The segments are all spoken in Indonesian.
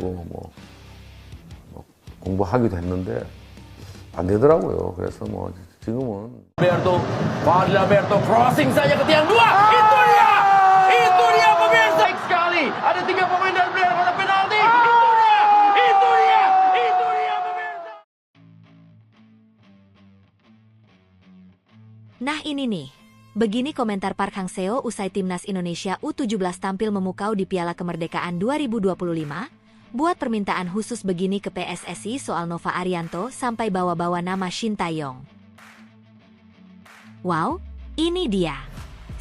뭐 공부하기도 했는데 안 되더라고요. 그래서 뭐 지금은 Alberto, Fadli Alberto crossing saja ke tiang dua. Itu dia. Itu dia pemirsa. Baik sekali. Ada 3 pemain dan player pada penalti. Itu dia. Itu dia. Itu dia pemirsa. Nah ini nih. Begini komentar Park Hang-seo usai timnas Indonesia U17 tampil memukau di Piala Kemerdekaan 2025. Buat permintaan khusus begini ke PSSI soal Nova Arianto sampai bawa-bawa nama Shin Tae-yong. Wow, ini dia.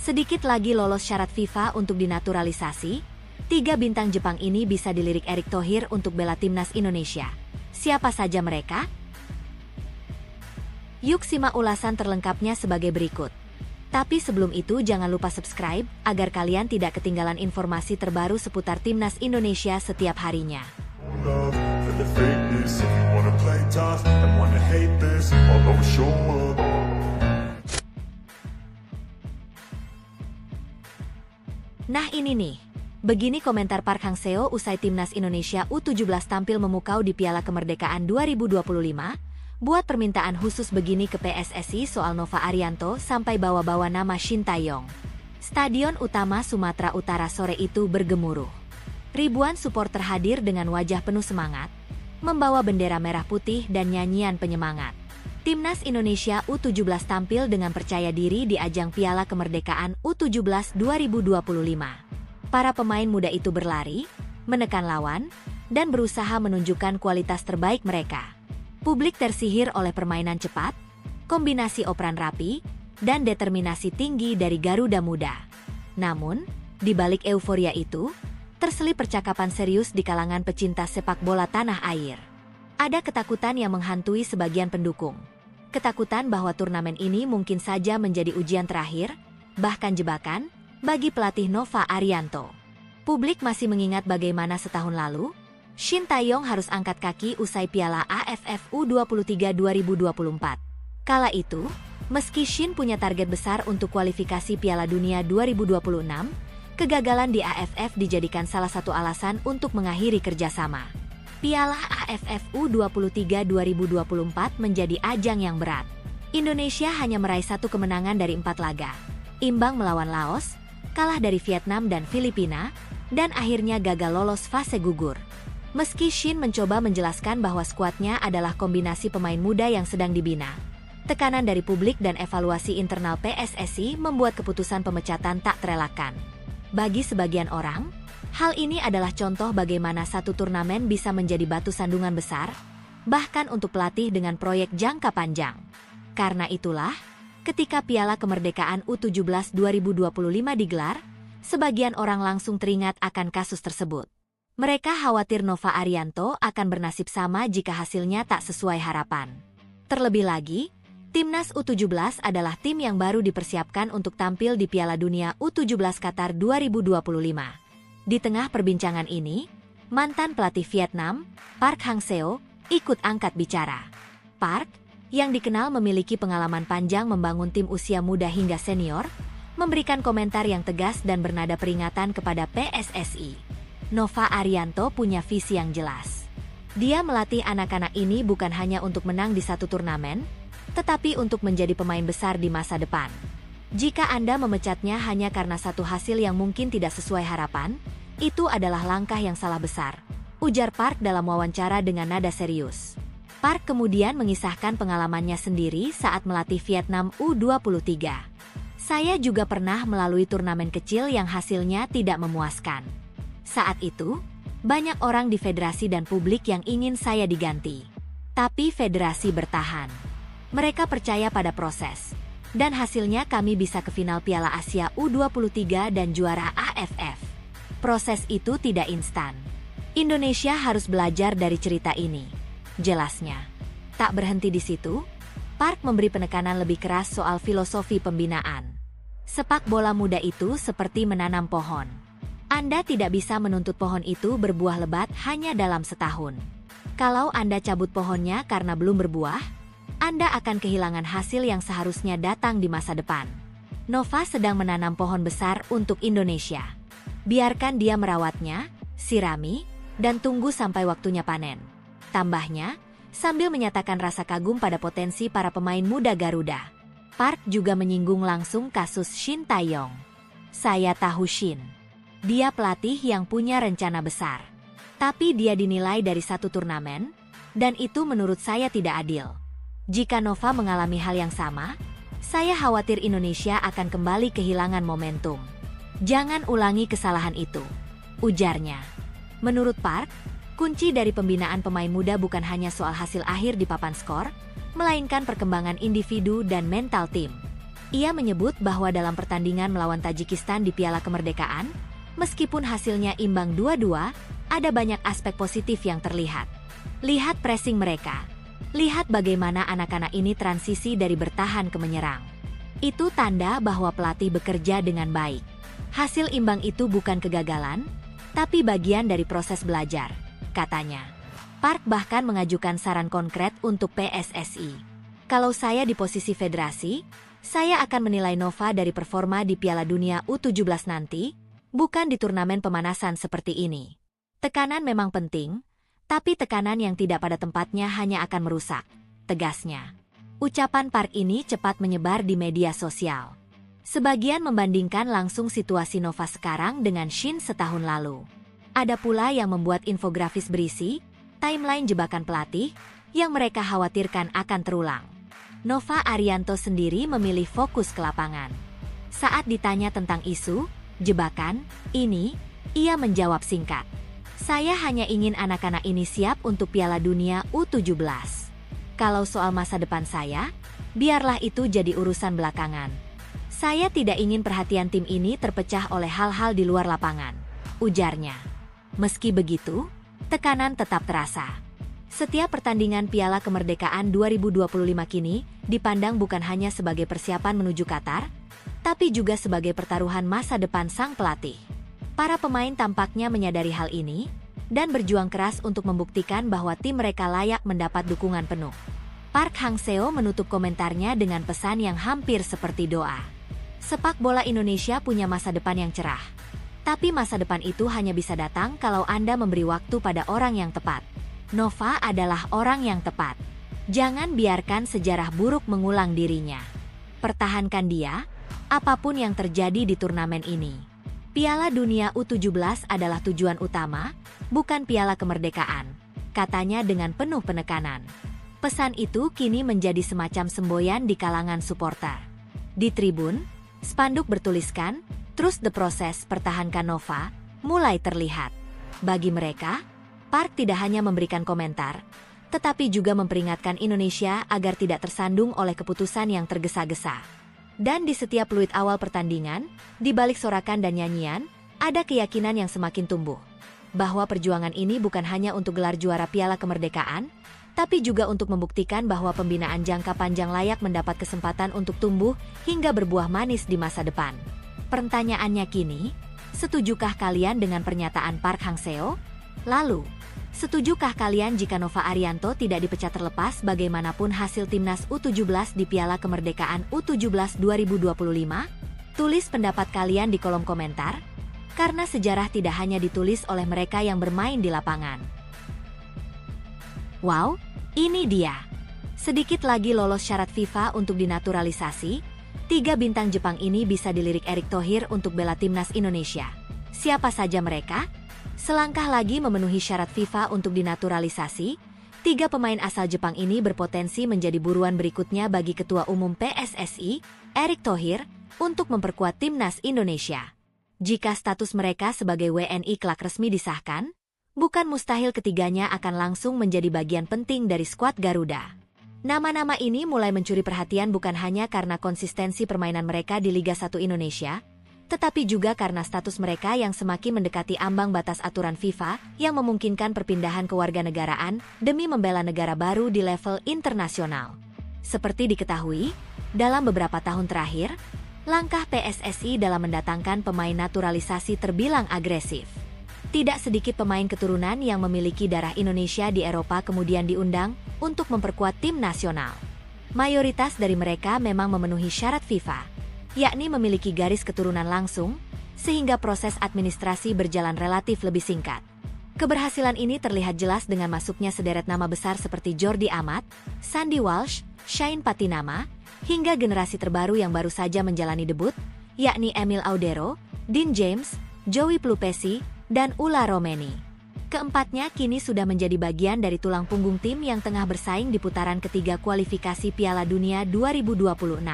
Sedikit lagi lolos syarat FIFA untuk dinaturalisasi. 3 bintang Jepang ini bisa dilirik Erick Thohir untuk bela timnas Indonesia. Siapa saja mereka? Yuk simak ulasan terlengkapnya sebagai berikut. Tapi sebelum itu jangan lupa subscribe, agar kalian tidak ketinggalan informasi terbaru seputar timnas Indonesia setiap harinya. Nah ini nih, begini komentar Park Hang-seo usai timnas Indonesia U17 tampil memukau di Piala Kemerdekaan 2025. Buat permintaan khusus begini ke PSSI soal Nova Arianto sampai bawa-bawa nama Shin Tae-yong. Stadion utama Sumatera Utara sore itu bergemuruh. Ribuan supporter hadir dengan wajah penuh semangat, membawa bendera merah putih dan nyanyian penyemangat. Timnas Indonesia U17 tampil dengan percaya diri di ajang Piala Kemerdekaan U17 2025. Para pemain muda itu berlari, menekan lawan, dan berusaha menunjukkan kualitas terbaik mereka. Publik tersihir oleh permainan cepat, kombinasi operan rapi, dan determinasi tinggi dari Garuda Muda. Namun, di balik euforia itu, terselip percakapan serius di kalangan pecinta sepak bola tanah air. Ada ketakutan yang menghantui sebagian pendukung. Ketakutan bahwa turnamen ini mungkin saja menjadi ujian terakhir, bahkan jebakan, bagi pelatih Nova Arianto. Publik masih mengingat bagaimana setahun lalu, Shin Tae-yong harus angkat kaki usai Piala AFF U23 2024. Kala itu, meski Shin punya target besar untuk kualifikasi Piala Dunia 2026, kegagalan di AFF dijadikan salah satu alasan untuk mengakhiri kerjasama. Piala AFF U23 2024 menjadi ajang yang berat. Indonesia hanya meraih 1 kemenangan dari 4 laga. Imbang melawan Laos, kalah dari Vietnam dan Filipina, dan akhirnya gagal lolos fase gugur. Meski Shin mencoba menjelaskan bahwa skuadnya adalah kombinasi pemain muda yang sedang dibina, tekanan dari publik dan evaluasi internal PSSI membuat keputusan pemecatan tak terelakkan. Bagi sebagian orang, hal ini adalah contoh bagaimana satu turnamen bisa menjadi batu sandungan besar, bahkan untuk pelatih dengan proyek jangka panjang. Karena itulah, ketika Piala Kemerdekaan U17 2025 digelar, sebagian orang langsung teringat akan kasus tersebut. Mereka khawatir Nova Arianto akan bernasib sama jika hasilnya tak sesuai harapan. Terlebih lagi, timnas U17 adalah tim yang baru dipersiapkan untuk tampil di Piala Dunia U17 Qatar 2025. Di tengah perbincangan ini, mantan pelatih Vietnam, Park Hang-seo, ikut angkat bicara. Park, yang dikenal memiliki pengalaman panjang membangun tim usia muda hingga senior, memberikan komentar yang tegas dan bernada peringatan kepada PSSI. Nova Arianto punya visi yang jelas. Dia melatih anak-anak ini bukan hanya untuk menang di satu turnamen, tetapi untuk menjadi pemain besar di masa depan. Jika Anda memecatnya hanya karena satu hasil yang mungkin tidak sesuai harapan, itu adalah langkah yang salah besar, ujar Park dalam wawancara dengan nada serius. Park kemudian mengisahkan pengalamannya sendiri saat melatih Vietnam U23. Saya juga pernah melalui turnamen kecil yang hasilnya tidak memuaskan. Saat itu, banyak orang di federasi dan publik yang ingin saya diganti. Tapi federasi bertahan. Mereka percaya pada proses. Dan hasilnya kami bisa ke final Piala Asia U23 dan juara AFF. Proses itu tidak instan. Indonesia harus belajar dari cerita ini, jelasnya. Tak berhenti di situ, Park memberi penekanan lebih keras soal filosofi pembinaan. Sepak bola muda itu seperti menanam pohon. Anda tidak bisa menuntut pohon itu berbuah lebat hanya dalam setahun. Kalau Anda cabut pohonnya karena belum berbuah, Anda akan kehilangan hasil yang seharusnya datang di masa depan. Nova sedang menanam pohon besar untuk Indonesia. Biarkan dia merawatnya, sirami, dan tunggu sampai waktunya panen. Tambahnya, sambil menyatakan rasa kagum pada potensi para pemain muda Garuda. Park juga menyinggung langsung kasus Shin Tae-yong. Saya tahu Shin. Dia pelatih yang punya rencana besar. Tapi dia dinilai dari satu turnamen, dan itu menurut saya tidak adil. Jika Nova mengalami hal yang sama, saya khawatir Indonesia akan kembali kehilangan momentum. Jangan ulangi kesalahan itu, ujarnya. Menurut Park, kunci dari pembinaan pemain muda bukan hanya soal hasil akhir di papan skor, melainkan perkembangan individu dan mental tim. Ia menyebut bahwa dalam pertandingan melawan Tajikistan di Piala Kemerdekaan, meskipun hasilnya imbang 2-2, ada banyak aspek positif yang terlihat. Lihat pressing mereka. Lihat bagaimana anak-anak ini transisi dari bertahan ke menyerang. Itu tanda bahwa pelatih bekerja dengan baik. Hasil imbang itu bukan kegagalan, tapi bagian dari proses belajar, katanya. Park bahkan mengajukan saran konkret untuk PSSI. Kalau saya di posisi federasi, saya akan menilai Nova dari performa di Piala Dunia U17 nanti, bukan di turnamen pemanasan seperti ini. Tekanan memang penting, tapi tekanan yang tidak pada tempatnya hanya akan merusak, tegasnya. Ucapan Park ini cepat menyebar di media sosial. Sebagian membandingkan langsung situasi Nova sekarang dengan Shin setahun lalu. Ada pula yang membuat infografis berisi timeline jebakan pelatih yang mereka khawatirkan akan terulang. Nova Arianto sendiri memilih fokus ke lapangan. Saat ditanya tentang isu jebakan ini, ia menjawab singkat. Saya hanya ingin anak-anak ini siap untuk Piala Dunia U17. Kalau soal masa depan saya, biarlah itu jadi urusan belakangan. Saya tidak ingin perhatian tim ini terpecah oleh hal-hal di luar lapangan, ujarnya. Meski begitu, tekanan tetap terasa. Setiap pertandingan Piala Kemerdekaan 2025 kini dipandang bukan hanya sebagai persiapan menuju Qatar, tapi juga sebagai pertaruhan masa depan sang pelatih. Para pemain tampaknya menyadari hal ini dan berjuang keras untuk membuktikan bahwa tim mereka layak mendapat dukungan penuh. Park Hang-seo menutup komentarnya dengan pesan yang hampir seperti doa. Sepak bola Indonesia punya masa depan yang cerah. Tapi masa depan itu hanya bisa datang kalau Anda memberi waktu pada orang yang tepat. Nova adalah orang yang tepat. Jangan biarkan sejarah buruk mengulang dirinya. Pertahankan dia, apapun yang terjadi di turnamen ini. Piala Dunia U17 adalah tujuan utama, bukan Piala Kemerdekaan, katanya dengan penuh penekanan. Pesan itu kini menjadi semacam semboyan di kalangan supporter. Di tribun, spanduk bertuliskan, "Trust the process, pertahankan Nova," mulai terlihat. Bagi mereka, Park tidak hanya memberikan komentar, tetapi juga memperingatkan Indonesia agar tidak tersandung oleh keputusan yang tergesa-gesa. Dan di setiap peluit awal pertandingan, di balik sorakan dan nyanyian, ada keyakinan yang semakin tumbuh. Bahwa perjuangan ini bukan hanya untuk gelar juara Piala Kemerdekaan, tapi juga untuk membuktikan bahwa pembinaan jangka panjang layak mendapat kesempatan untuk tumbuh hingga berbuah manis di masa depan. Pertanyaannya kini, setujukah kalian dengan pernyataan Park Hang-seo? Lalu, setujukah kalian jika Nova Arianto tidak dipecat terlepas bagaimanapun hasil timnas U17 di Piala Kemerdekaan U17 2025? Tulis pendapat kalian di kolom komentar, karena sejarah tidak hanya ditulis oleh mereka yang bermain di lapangan. Wow, ini dia. Sedikit lagi lolos syarat FIFA untuk dinaturalisasi, 3 bintang Jepang ini bisa dilirik Erick Thohir untuk bela timnas Indonesia. Siapa saja mereka? Selangkah lagi memenuhi syarat FIFA untuk dinaturalisasi, 3 pemain asal Jepang ini berpotensi menjadi buruan berikutnya bagi Ketua Umum PSSI, Erick Thohir, untuk memperkuat timnas Indonesia. Jika status mereka sebagai WNI kelak resmi disahkan, bukan mustahil ketiganya akan langsung menjadi bagian penting dari skuad Garuda. Nama-nama ini mulai mencuri perhatian bukan hanya karena konsistensi permainan mereka di Liga 1 Indonesia, tetapi juga karena status mereka yang semakin mendekati ambang batas aturan FIFA yang memungkinkan perpindahan kewarganegaraan demi membela negara baru di level internasional. Seperti diketahui, dalam beberapa tahun terakhir, langkah PSSI dalam mendatangkan pemain naturalisasi terbilang agresif. Tidak sedikit pemain keturunan yang memiliki darah Indonesia di Eropa kemudian diundang untuk memperkuat tim nasional. Mayoritas dari mereka memang memenuhi syarat FIFA, yakni memiliki garis keturunan langsung, sehingga proses administrasi berjalan relatif lebih singkat. Keberhasilan ini terlihat jelas dengan masuknya sederet nama besar seperti Jordi Amat, Sandy Walsh, Shane Patinama, hingga generasi terbaru yang baru saja menjalani debut, yakni Emil Audero, Dean James, Joey Plupesi, dan Ula Romeni. Keempatnya kini sudah menjadi bagian dari tulang punggung tim yang tengah bersaing di putaran ketiga kualifikasi Piala Dunia 2026.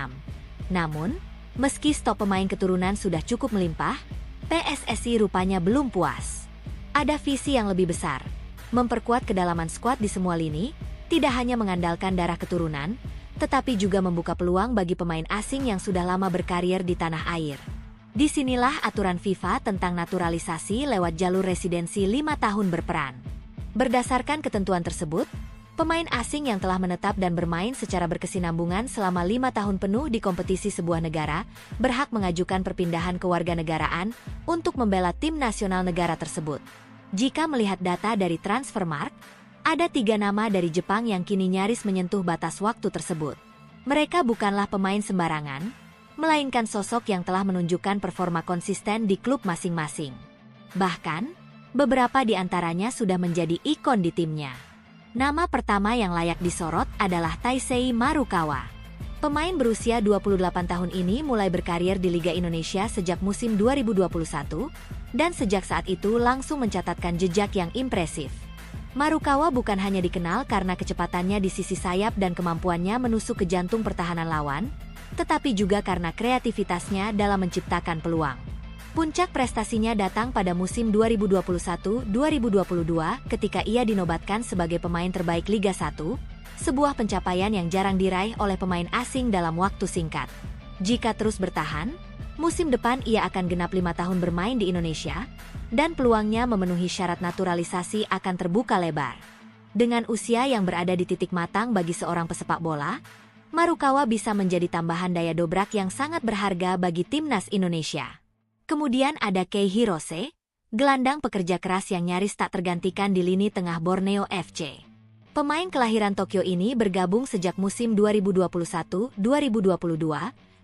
Namun, meski stok pemain keturunan sudah cukup melimpah, PSSI rupanya belum puas. Ada visi yang lebih besar, memperkuat kedalaman skuad di semua lini, tidak hanya mengandalkan darah keturunan, tetapi juga membuka peluang bagi pemain asing yang sudah lama berkarir di tanah air. Disinilah aturan FIFA tentang naturalisasi lewat jalur residensi 5 tahun berperan. Berdasarkan ketentuan tersebut, pemain asing yang telah menetap dan bermain secara berkesinambungan selama 5 tahun penuh di kompetisi sebuah negara berhak mengajukan perpindahan kewarganegaraan untuk membela tim nasional negara tersebut. Jika melihat data dari Transfermarkt, ada 3 nama dari Jepang yang kini nyaris menyentuh batas waktu tersebut. Mereka bukanlah pemain sembarangan, melainkan sosok yang telah menunjukkan performa konsisten di klub masing-masing. Bahkan, beberapa di antaranya sudah menjadi ikon di timnya. Nama pertama yang layak disorot adalah Taisei Marukawa. Pemain berusia 28 tahun ini mulai berkarir di Liga Indonesia sejak musim 2021, dan sejak saat itu langsung mencatatkan jejak yang impresif. Marukawa bukan hanya dikenal karena kecepatannya di sisi sayap dan kemampuannya menusuk ke jantung pertahanan lawan, tetapi juga karena kreativitasnya dalam menciptakan peluang. Puncak prestasinya datang pada musim 2021-2022 ketika ia dinobatkan sebagai pemain terbaik Liga 1, sebuah pencapaian yang jarang diraih oleh pemain asing dalam waktu singkat. Jika terus bertahan, musim depan ia akan genap 5 tahun bermain di Indonesia, dan peluangnya memenuhi syarat naturalisasi akan terbuka lebar. Dengan usia yang berada di titik matang bagi seorang pesepak bola, Marukawa bisa menjadi tambahan daya dobrak yang sangat berharga bagi timnas Indonesia. Kemudian ada Kei Hirose, gelandang pekerja keras yang nyaris tak tergantikan di lini tengah Borneo FC. Pemain kelahiran Tokyo ini bergabung sejak musim 2021-2022,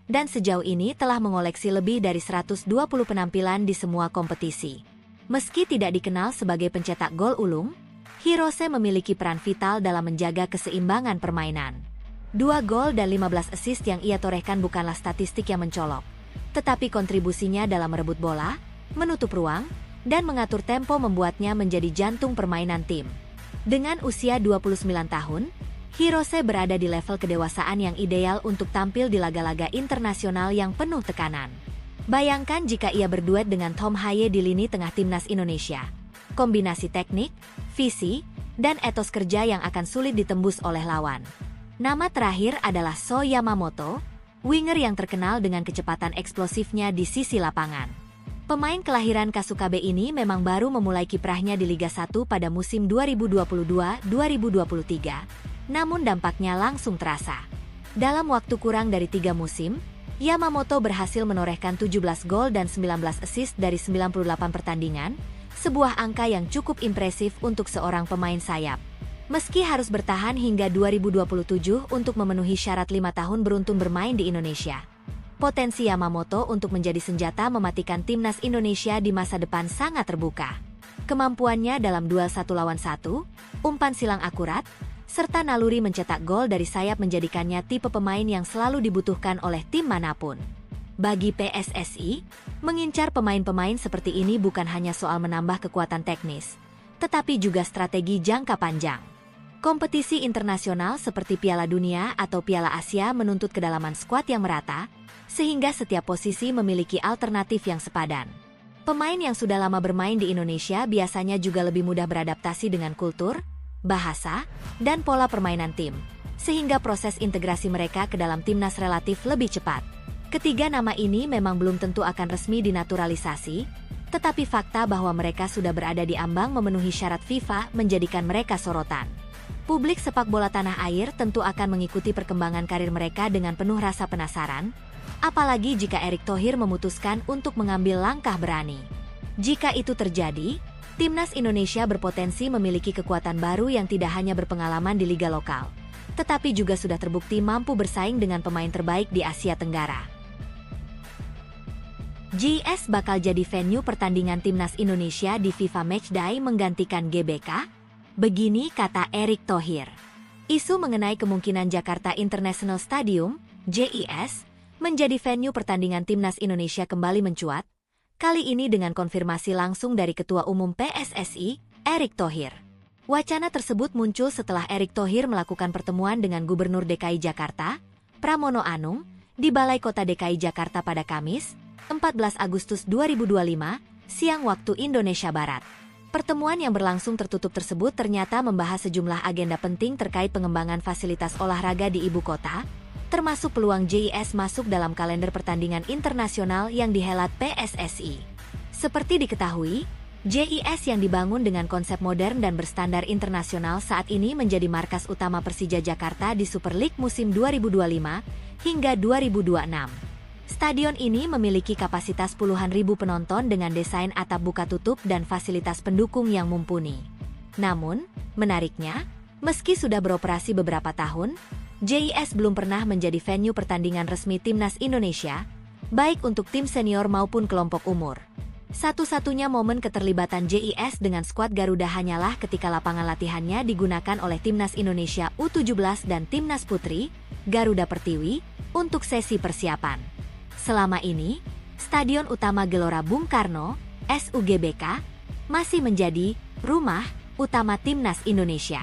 dan sejauh ini telah mengoleksi lebih dari 120 penampilan di semua kompetisi. Meski tidak dikenal sebagai pencetak gol ulung, Hirose memiliki peran vital dalam menjaga keseimbangan permainan. 2 gol dan 15 assist yang ia torehkan bukanlah statistik yang mencolok, tetapi kontribusinya dalam merebut bola, menutup ruang, dan mengatur tempo membuatnya menjadi jantung permainan tim. Dengan usia 29 tahun, Hirose berada di level kedewasaan yang ideal untuk tampil di laga-laga internasional yang penuh tekanan. Bayangkan jika ia berduet dengan Tom Haye di lini tengah timnas Indonesia. Kombinasi teknik, visi, dan etos kerja yang akan sulit ditembus oleh lawan. Nama terakhir adalah So Yamamoto, winger yang terkenal dengan kecepatan eksplosifnya di sisi lapangan. Pemain kelahiran Kasukabe ini memang baru memulai kiprahnya di Liga 1 pada musim 2022-2023, namun dampaknya langsung terasa. Dalam waktu kurang dari 3 musim, Yamamoto berhasil menorehkan 17 gol dan 19 assist dari 98 pertandingan, sebuah angka yang cukup impresif untuk seorang pemain sayap. Meski harus bertahan hingga 2027 untuk memenuhi syarat 5 tahun beruntun bermain di Indonesia, potensi Yamamoto untuk menjadi senjata mematikan timnas Indonesia di masa depan sangat terbuka. Kemampuannya dalam duel 1 lawan 1, umpan silang akurat, serta naluri mencetak gol dari sayap menjadikannya tipe pemain yang selalu dibutuhkan oleh tim manapun. Bagi PSSI, mengincar pemain-pemain seperti ini bukan hanya soal menambah kekuatan teknis, tetapi juga strategi jangka panjang. Kompetisi internasional seperti Piala Dunia atau Piala Asia menuntut kedalaman skuad yang merata, sehingga setiap posisi memiliki alternatif yang sepadan. Pemain yang sudah lama bermain di Indonesia biasanya juga lebih mudah beradaptasi dengan kultur, bahasa, dan pola permainan tim, sehingga proses integrasi mereka ke dalam timnas relatif lebih cepat. Ketiga nama ini memang belum tentu akan resmi dinaturalisasi, tetapi fakta bahwa mereka sudah berada di ambang memenuhi syarat FIFA menjadikan mereka sorotan. Publik sepak bola tanah air tentu akan mengikuti perkembangan karir mereka dengan penuh rasa penasaran, apalagi jika Erick Thohir memutuskan untuk mengambil langkah berani. Jika itu terjadi, timnas Indonesia berpotensi memiliki kekuatan baru yang tidak hanya berpengalaman di liga lokal, tetapi juga sudah terbukti mampu bersaing dengan pemain terbaik di Asia Tenggara. JIS bakal jadi venue pertandingan timnas Indonesia di FIFA Matchday menggantikan GBK? Begini kata Erick Thohir. Isu mengenai kemungkinan Jakarta International Stadium, JIS, menjadi venue pertandingan timnas Indonesia kembali mencuat, kali ini dengan konfirmasi langsung dari Ketua Umum PSSI, Erick Thohir. Wacana tersebut muncul setelah Erick Thohir melakukan pertemuan dengan Gubernur DKI Jakarta, Pramono Anung, di Balai Kota DKI Jakarta pada Kamis, 14 Agustus 2025, siang waktu Indonesia Barat. Pertemuan yang berlangsung tertutup tersebut ternyata membahas sejumlah agenda penting terkait pengembangan fasilitas olahraga di ibu kota, termasuk peluang JIS masuk dalam kalender pertandingan internasional yang dihelat PSSI. Seperti diketahui, JIS yang dibangun dengan konsep modern dan berstandar internasional saat ini menjadi markas utama Persija Jakarta di Super League musim 2025 hingga 2026. Stadion ini memiliki kapasitas puluhan ribu penonton dengan desain atap buka tutup dan fasilitas pendukung yang mumpuni. Namun, menariknya, meski sudah beroperasi beberapa tahun, JIS belum pernah menjadi venue pertandingan resmi timnas Indonesia, baik untuk tim senior maupun kelompok umur. Satu-satunya momen keterlibatan JIS dengan skuad Garuda hanyalah ketika lapangan latihannya digunakan oleh timnas Indonesia U17 dan timnas putri, Garuda Pertiwi, untuk sesi persiapan. Selama ini, Stadion Utama Gelora Bung Karno, SUGBK, masih menjadi rumah utama timnas Indonesia.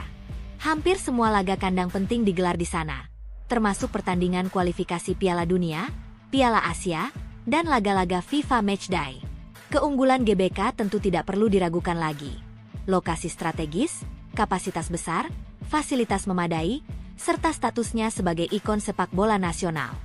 Hampir semua laga kandang penting digelar di sana, termasuk pertandingan kualifikasi Piala Dunia, Piala Asia, dan laga-laga FIFA Matchday. Keunggulan GBK tentu tidak perlu diragukan lagi. Lokasi strategis, kapasitas besar, fasilitas memadai, serta statusnya sebagai ikon sepak bola nasional.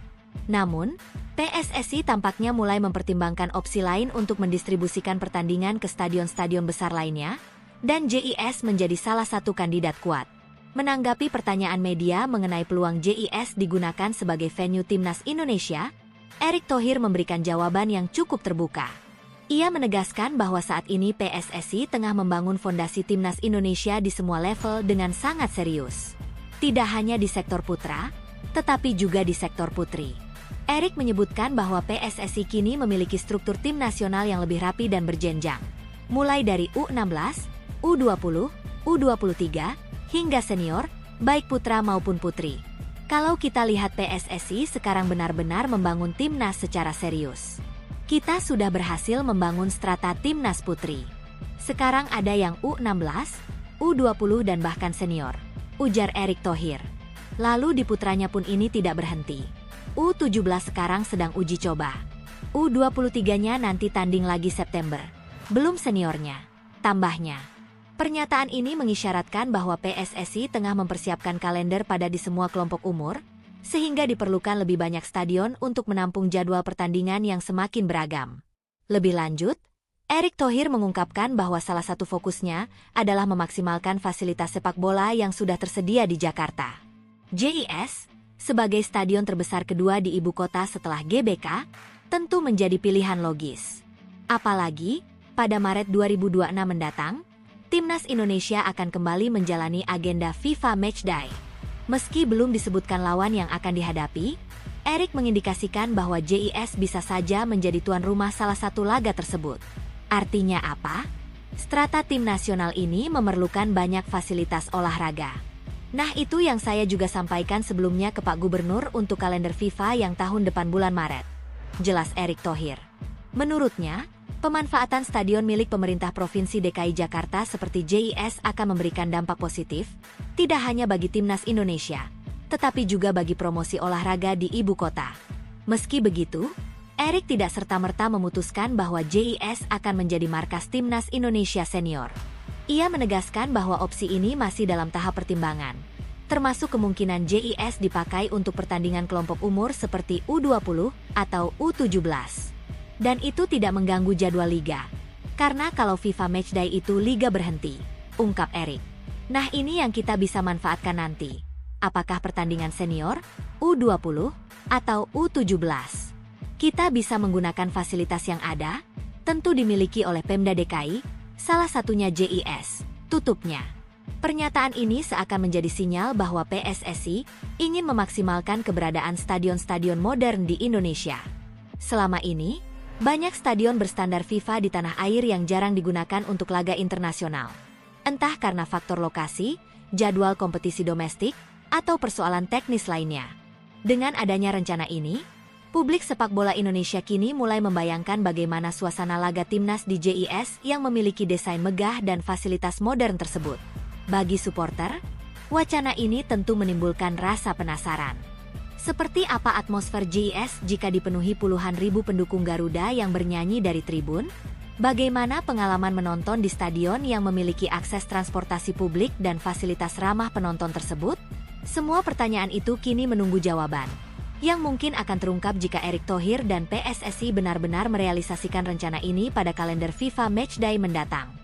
Namun, PSSI tampaknya mulai mempertimbangkan opsi lain untuk mendistribusikan pertandingan ke stadion-stadion besar lainnya, dan JIS menjadi salah satu kandidat kuat. Menanggapi pertanyaan media mengenai peluang JIS digunakan sebagai venue timnas Indonesia, Erick Thohir memberikan jawaban yang cukup terbuka. Ia menegaskan bahwa saat ini PSSI tengah membangun fondasi timnas Indonesia di semua level dengan sangat serius. Tidak hanya di sektor putra, tetapi juga di sektor putri. Erick menyebutkan bahwa PSSI kini memiliki struktur tim nasional yang lebih rapi dan berjenjang, mulai dari U16, U20, U23, hingga senior, baik putra maupun putri. Kalau kita lihat PSSI sekarang benar-benar membangun timnas secara serius. Kita sudah berhasil membangun strata timnas putri. Sekarang ada yang U16, U20 dan bahkan senior, ujar Erick Thohir. Lalu di putranya pun ini tidak berhenti. U17 sekarang sedang uji coba. U23-nya nanti tanding lagi September. Belum seniornya. Tambahnya. Pernyataan ini mengisyaratkan bahwa PSSI tengah mempersiapkan kalender pada di semua kelompok umur, sehingga diperlukan lebih banyak stadion untuk menampung jadwal pertandingan yang semakin beragam. Lebih lanjut, Erick Thohir mengungkapkan bahwa salah satu fokusnya adalah memaksimalkan fasilitas sepak bola yang sudah tersedia di Jakarta. JIS, sebagai stadion terbesar kedua di ibu kota setelah GBK, tentu menjadi pilihan logis. Apalagi, pada Maret 2026 mendatang, timnas Indonesia akan kembali menjalani agenda FIFA Matchday. Meski belum disebutkan lawan yang akan dihadapi, Erick mengindikasikan bahwa JIS bisa saja menjadi tuan rumah salah satu laga tersebut. Artinya apa? Strata tim nasional ini memerlukan banyak fasilitas olahraga. Nah, itu yang saya juga sampaikan sebelumnya ke Pak Gubernur untuk kalender FIFA yang tahun depan bulan Maret. Jelas Erick Thohir. Menurutnya, pemanfaatan stadion milik pemerintah Provinsi DKI Jakarta seperti JIS akan memberikan dampak positif, tidak hanya bagi timnas Indonesia, tetapi juga bagi promosi olahraga di ibu kota. Meski begitu, Erick tidak serta-merta memutuskan bahwa JIS akan menjadi markas timnas Indonesia senior. Ia menegaskan bahwa opsi ini masih dalam tahap pertimbangan, termasuk kemungkinan JIS dipakai untuk pertandingan kelompok umur seperti U20 atau U17. Dan itu tidak mengganggu jadwal liga, karena kalau FIFA Matchday itu liga berhenti, ungkap Erick. Nah, ini yang kita bisa manfaatkan nanti. Apakah pertandingan senior, U20, atau U17? Kita bisa menggunakan fasilitas yang ada, tentu dimiliki oleh Pemda DKI, salah satunya JIS, tutupnya. Pernyataan ini seakan menjadi sinyal bahwa PSSI ingin memaksimalkan keberadaan stadion-stadion modern di Indonesia. Selama ini, Banyak stadion berstandar FIFA di tanah air yang jarang digunakan untuk laga internasional. Entah karena faktor lokasi, jadwal kompetisi domestik, atau persoalan teknis lainnya. Dengan adanya rencana ini, publik sepak bola Indonesia kini mulai membayangkan bagaimana suasana laga timnas di JIS yang memiliki desain megah dan fasilitas modern tersebut. Bagi supporter, wacana ini tentu menimbulkan rasa penasaran. Seperti apa atmosfer JIS jika dipenuhi puluhan ribu pendukung Garuda yang bernyanyi dari tribun? Bagaimana pengalaman menonton di stadion yang memiliki akses transportasi publik dan fasilitas ramah penonton tersebut? Semua pertanyaan itu kini menunggu jawaban, yang mungkin akan terungkap jika Erick Thohir dan PSSI benar-benar merealisasikan rencana ini pada kalender FIFA Matchday mendatang.